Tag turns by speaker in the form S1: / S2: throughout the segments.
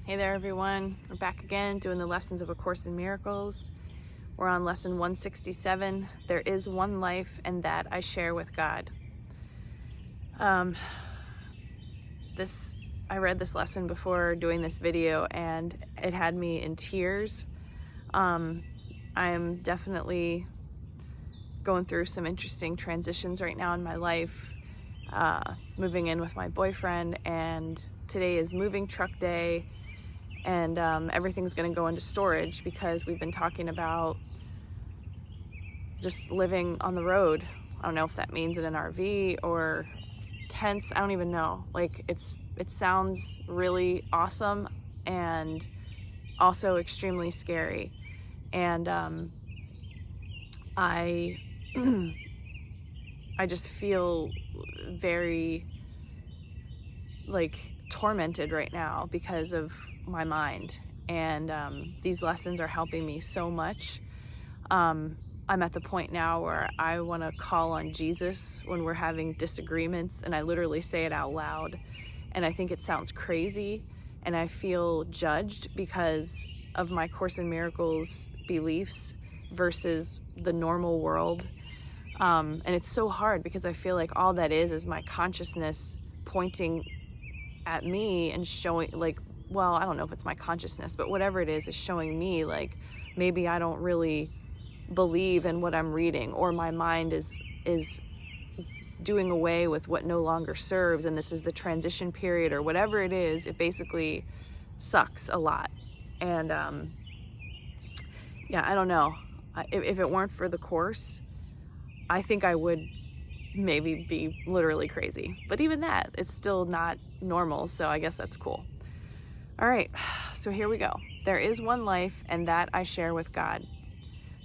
S1: Hey there everyone, we're back again doing the lessons of A Course in Miracles. We're on lesson 167, There is one life and that I share with God. I read this lesson before doing this video and it had me in tears. I am definitely going through some interesting transitions right now in my life, moving in with my boyfriend, and today is moving truck day. And everything's going to go into storage because we've been talking about just living on the road. I don't know if that means in an RV or tents. I don't even know. Like it sounds really awesome and also extremely scary. And I just feel very tormented right now because of my mind, and these lessons are helping me so much. I'm at the point now where I want to call on Jesus when we're having disagreements, and I literally say it out loud, and I think it sounds crazy, and I feel judged because of my Course in Miracles beliefs versus the normal world. And it's so hard because I feel like all that is my consciousness pointing at me and showing, well, I don't know if it's my consciousness, but whatever it is showing me maybe I don't really believe in what I'm reading, or my mind is doing away with what no longer serves, and this is the transition period, or whatever it is. It basically sucks a lot. And yeah, I don't know. If it weren't for the Course, I think I would maybe be literally crazy. But even that, it's still not normal, so I guess that's cool. All right, so here we go. There is one life, and that I share with God.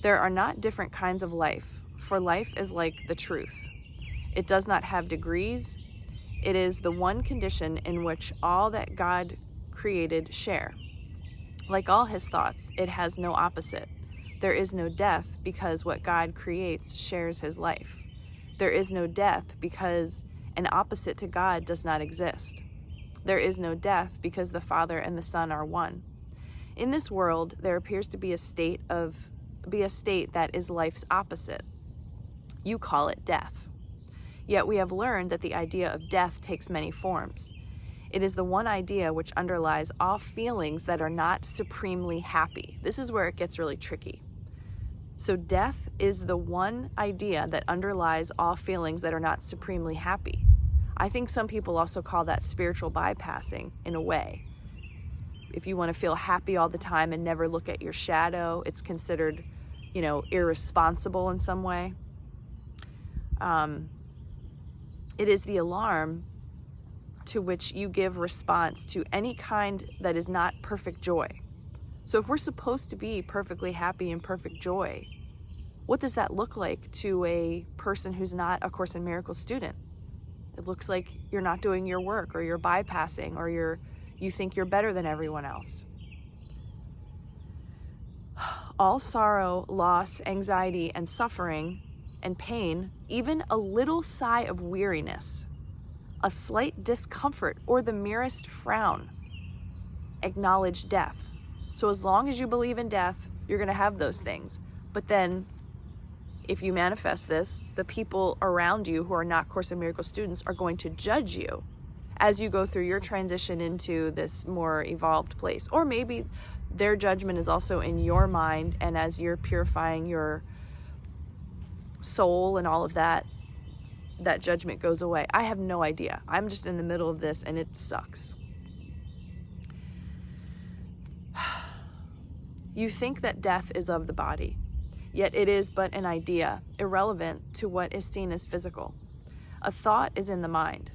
S1: There are not different kinds of life, for life is like the truth. It does not have degrees. It is the one condition in which all that God created share. Like all his thoughts, it has no opposite. There is no death because what God creates shares his life. There is no death because an opposite to God does not exist. There is no death because the Father and the Son are one. In this world, there appears to be a state that is life's opposite. You call it death. Yet we have learned that the idea of death takes many forms. It is the one idea which underlies all feelings that are not supremely happy. This is where it gets really tricky. So death is the one idea that underlies all feelings that are not supremely happy. I think some people also call that spiritual bypassing in a way. If you want to feel happy all the time and never look at your shadow, it's considered, irresponsible in some way. It is the alarm to which you give response to any kind that is not perfect joy. So if we're supposed to be perfectly happy and perfect joy, what does that look like to a person who's not a Course in Miracles student? It looks like you're not doing your work, or you're bypassing, or you think you're better than everyone else. All sorrow, loss, anxiety, and suffering and pain, even a little sigh of weariness, a slight discomfort, or the merest frown, acknowledge death. So as long as you believe in death, you're going to have those things. But then if you manifest this, the people around you who are not Course in Miracles students are going to judge you as you go through your transition into this more evolved place. Or maybe their judgment is also in your mind, and as you're purifying your soul and all of that, that judgment goes away. I have no idea. I'm just in the middle of this, and it sucks. You think that death is of the body, yet it is but an idea, irrelevant to what is seen as physical. A thought is in the mind.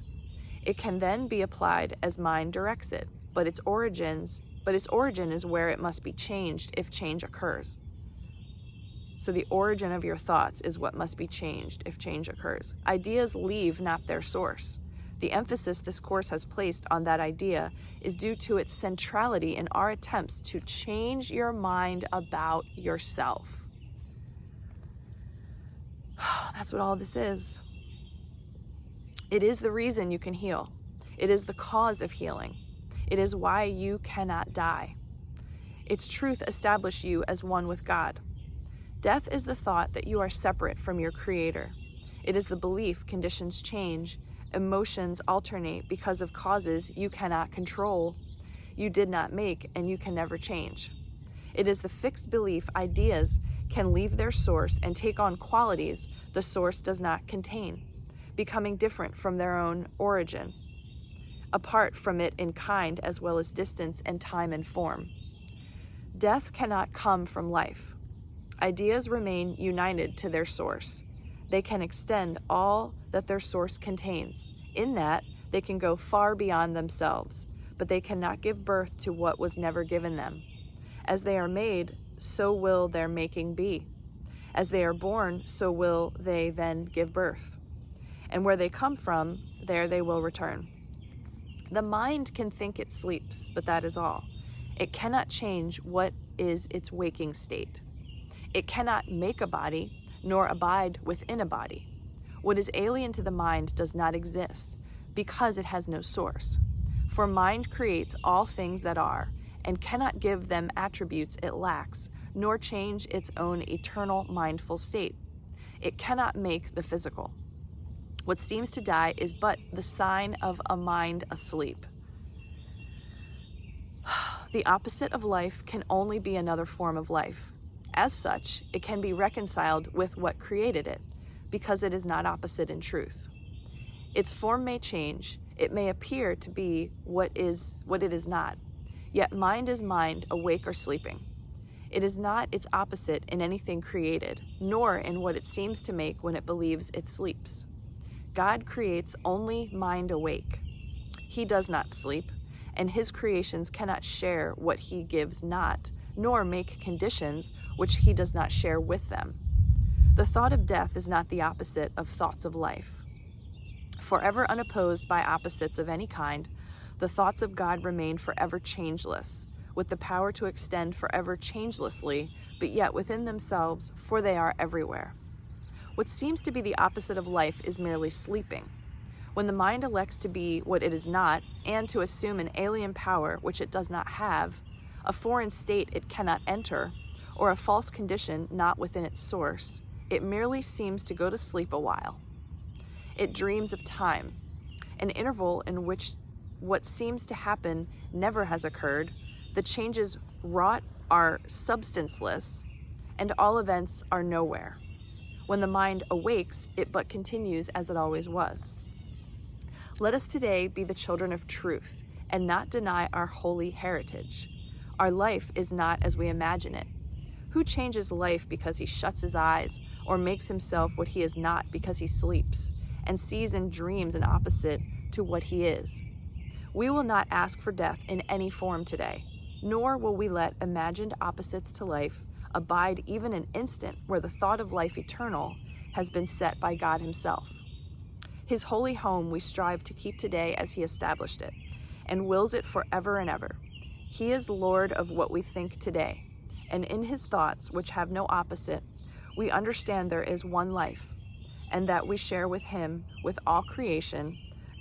S1: It can then be applied as mind directs it, but its origin is where it must be changed if change occurs. So the origin of your thoughts is what must be changed if change occurs. Ideas leave not their source. The emphasis this Course has placed on that idea is due to its centrality in our attempts to change your mind about yourself. That's what all this is. It is the reason you can heal. It is the cause of healing. It is why you cannot die. Its truth establishes you as one with God. Death is the thought that you are separate from your Creator. It is the belief conditions change, emotions alternate because of causes you cannot control, you did not make, and you can never change. It is the fixed belief ideas can leave their source and take on qualities the source does not contain, becoming different from their own origin, apart from it in kind as well as distance and time and form. Death cannot come from life. Ideas remain united to their source. They can extend all that their source contains. In that, they can go far beyond themselves, but they cannot give birth to what was never given them. As they are made, so will their making be. As they are born, so will they then give birth. And where they come from, there they will return. The mind can think it sleeps, but that is all. It cannot change what is its waking state. It cannot make a body, nor abide within a body. What is alien to the mind does not exist, because it has no source. For mind creates all things that are, and cannot give them attributes it lacks, nor change its own eternal mindful state. It cannot make the physical. What seems to die is but the sign of a mind asleep. The opposite of life can only be another form of life. As such, it can be reconciled with what created it, because it is not opposite in truth. Its form may change, it may appear to be what it is not, yet mind is mind, awake or sleeping. It is not its opposite in anything created, nor in what it seems to make when it believes it sleeps. God creates only mind awake. He does not sleep, and his creations cannot share what he gives not, nor make conditions which he does not share with them. The thought of death is not the opposite of thoughts of life. Forever unopposed by opposites of any kind, the thoughts of God remain forever changeless, with the power to extend forever changelessly, but yet within themselves, for they are everywhere. What seems to be the opposite of life is merely sleeping. When the mind elects to be what it is not, and to assume an alien power which it does not have, a foreign state it cannot enter, or a false condition not within its source, it merely seems to go to sleep a while. It dreams of time, an interval in which what seems to happen never has occurred, the changes wrought are substanceless, and all events are nowhere. When the mind awakes, it but continues as it always was. Let us today be the children of truth, and not deny our holy heritage. Our life is not as we imagine it. Who changes life because he shuts his eyes, or makes himself what he is not because he sleeps, and sees and dreams an opposite to what he is? We will not ask for death in any form today, nor will we let imagined opposites to life abide even an instant where the thought of life eternal has been set by God himself. His holy home we strive to keep today as he established it, and wills it forever and ever. He is Lord of what we think today, and in his thoughts, which have no opposite, we understand there is one life, and that we share with him, with all creation,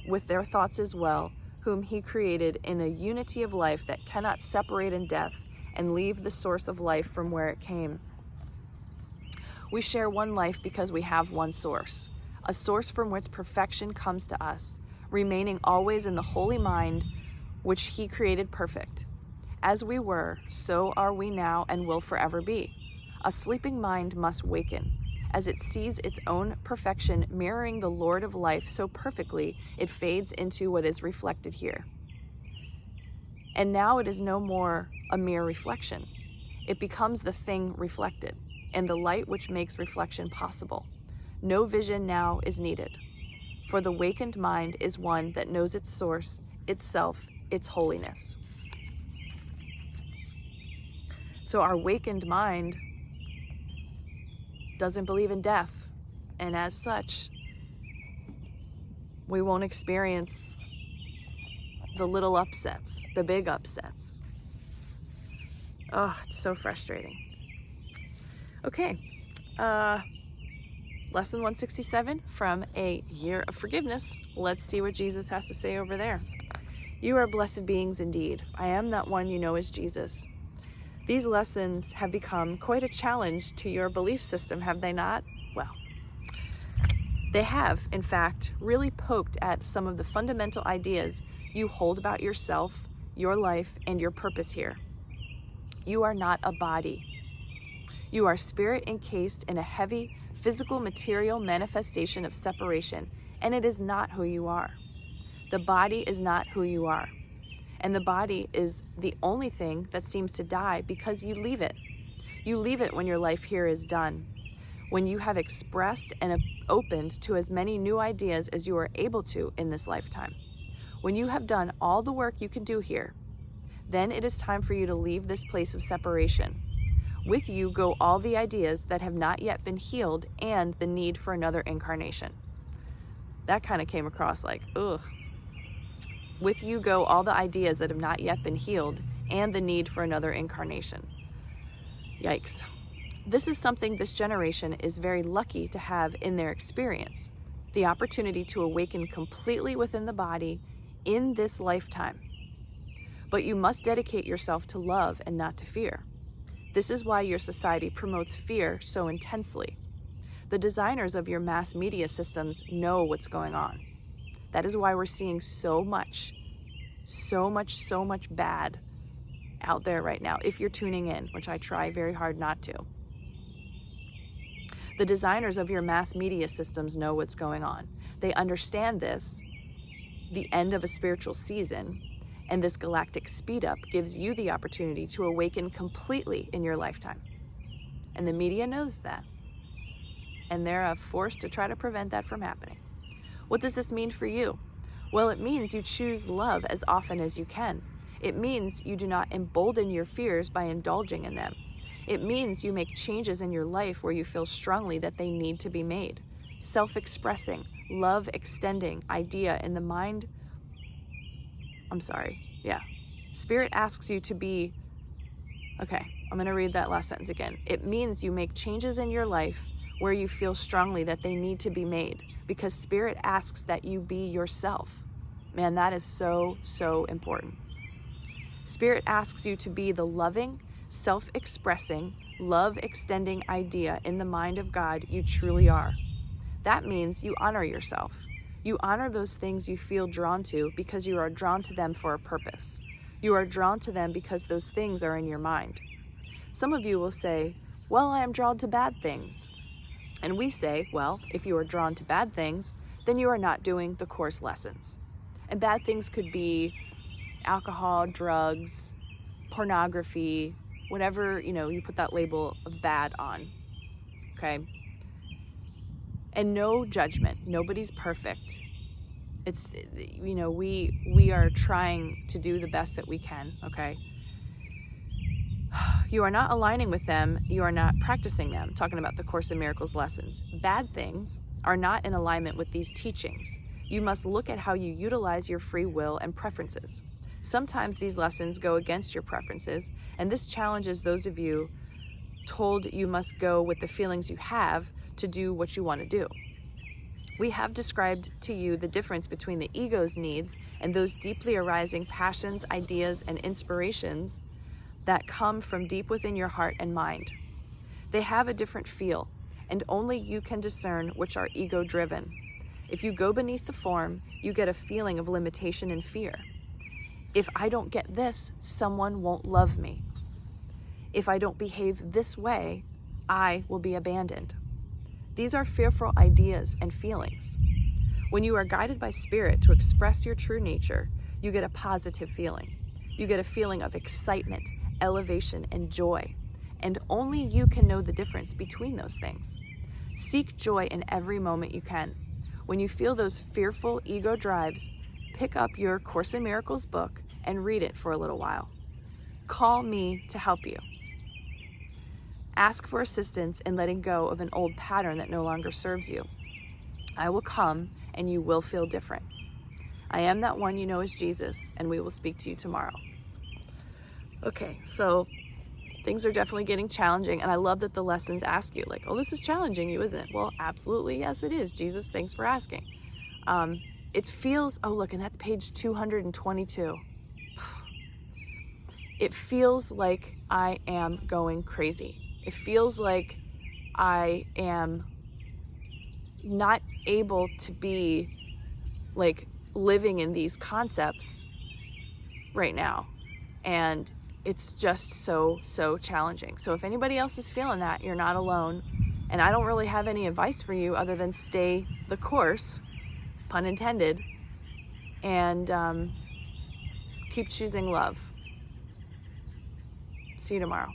S1: with their thoughts as well, whom he created in a unity of life that cannot separate in death and leave the source of life from where it came. We share one life because we have one source, a source from which perfection comes to us, remaining always in the holy mind which he created perfect. As we were, so are we now and will forever be. A sleeping mind must waken. As it sees its own perfection mirroring the Lord of life so perfectly, it fades into what is reflected here. And now it is no more a mere reflection. It becomes the thing reflected, and the light which makes reflection possible. No vision now is needed, for the wakened mind is one that knows its source, itself, its holiness. So our wakened mind doesn't believe in death, and as such, we won't experience the little upsets, the big upsets. Oh, it's so frustrating. Okay, lesson 167 from A Year of Forgiveness. Let's see what Jesus has to say over there. You are blessed beings indeed. I am that one you know as Jesus. These lessons have become quite a challenge to your belief system, have they not? Well, they have, in fact, really poked at some of the fundamental ideas you hold about yourself, your life, and your purpose here. You are not a body. You are spirit encased in a heavy, physical, material manifestation of separation, and it is not who you are. The body is not who you are. And the body is the only thing that seems to die because you leave it. You leave it when your life here is done. When you have expressed and opened to as many new ideas as you are able to in this lifetime. When you have done all the work you can do here, then it is time for you to leave this place of separation. With you go all the ideas that have not yet been healed and the need for another incarnation. That kind of came across like, ugh. With you go all the ideas that have not yet been healed and the need for another incarnation. Yikes. This is something this generation is very lucky to have in their experience, the opportunity to awaken completely within the body in this lifetime. But you must dedicate yourself to love and not to fear. This is why your society promotes fear so intensely. The designers of your mass media systems know what's going on. That is why we're seeing so much bad out there right now, if you're tuning in, which I try very hard not to. The designers of your mass media systems know what's going on. They understand this, the end of a spiritual season, and this galactic speed up gives you the opportunity to awaken completely in your lifetime. And the media knows that. And they're forced to try to prevent that from happening. What does this mean for you? Well, it means you choose love as often as you can. It means you do not embolden your fears by indulging in them. It means you make changes in your life where you feel strongly that they need to be made. Self-expressing, love-extending idea in the mind. Spirit asks you to be, okay, I'm going to read that last sentence again. It means you make changes in your life where you feel strongly that they need to be made because Spirit asks that you be yourself. Man, that is so, so important. Spirit asks you to be the loving, self-expressing, love-extending idea in the mind of God you truly are. That means you honor yourself. You honor those things you feel drawn to because you are drawn to them for a purpose. You are drawn to them because those things are in your mind. Some of you will say, well, I am drawn to bad things. And we say, well, if you are drawn to bad things, then you are not doing the course lessons. And bad things could be alcohol, drugs, pornography, whatever, you put that label of bad on, okay? And no judgment. Nobody's perfect. It's, we are trying to do the best that we can, okay? You are not aligning with them. You are not practicing them. Talking about the Course in Miracles lessons. Bad things are not in alignment with these teachings. You must look at how you utilize your free will and preferences. Sometimes these lessons go against your preferences, and this challenges those of you told you must go with the feelings you have to do what you want to do. We have described to you the difference between the ego's needs and those deeply arising passions, ideas, and inspirations that come from deep within your heart and mind. They have a different feel, and only you can discern which are ego-driven. If you go beneath the form, you get a feeling of limitation and fear. If I don't get this, someone won't love me. If I don't behave this way, I will be abandoned. These are fearful ideas and feelings. When you are guided by Spirit to express your true nature, you get a positive feeling. You get a feeling of excitement, elevation, and joy. And only you can know the difference between those things. Seek joy in every moment you can. When you feel those fearful ego drives, pick up your Course in Miracles book and read it for a little while. Call me to help you. Ask for assistance in letting go of an old pattern that no longer serves you. I will come and you will feel different. I am that one you know as Jesus, and we will speak to you tomorrow. Okay, so things are definitely getting challenging, and I love that the lessons ask you, like, oh, this is challenging you, isn't it? Well, absolutely, yes, it is. Jesus, thanks for asking. it feels, oh look, and that's page 222. It feels like I am going crazy. It feels like I am not able to be like living in these concepts right now. And it's just so challenging. So if anybody else is feeling that, you're not alone. And I don't really have any advice for you other than stay the course, pun intended, and keep choosing love. See you tomorrow.